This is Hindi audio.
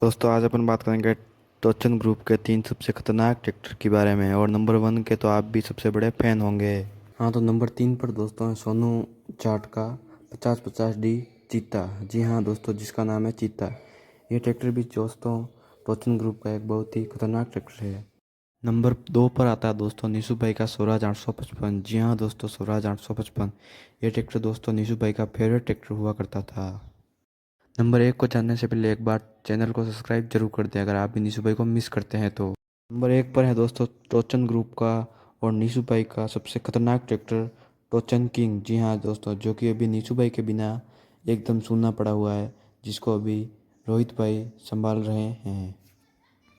दोस्तों आज अपन बात करेंगे टोचन ग्रुप के 3 सबसे खतरनाक ट्रैक्टर के बारे में। और नंबर 1 के तो आप भी सबसे बड़े फैन होंगे। हाँ, तो नंबर 3 पर दोस्तों है सोनू जाट का 5050D चीता। जी हाँ दोस्तों, जिसका नाम है चीता। ये ट्रैक्टर भी दोस्तों टोचन ग्रुप का एक बहुत ही खतरनाक ट्रैक्टर है। नंबर 2 पर आता है दोस्तों नीशू भाई का स्वराज 855। जी हाँ दोस्तों, स्वराज 855। ये ट्रैक्टर दोस्तों नीशू भाई का फेवरेट ट्रैक्टर हुआ करता था। नंबर 1 को जानने से पहले एक बार चैनल को सब्सक्राइब जरूर कर दें अगर आप भी नीशू भाई को मिस करते हैं तो। नंबर 1 पर है दोस्तों टोचन ग्रुप का और नीशू भाई का सबसे खतरनाक ट्रैक्टर टोचन किंग। जी हाँ दोस्तों, जो कि अभी नीशू भाई के बिना एकदम सूना पड़ा हुआ है, जिसको अभी रोहित भाई संभाल रहे हैं।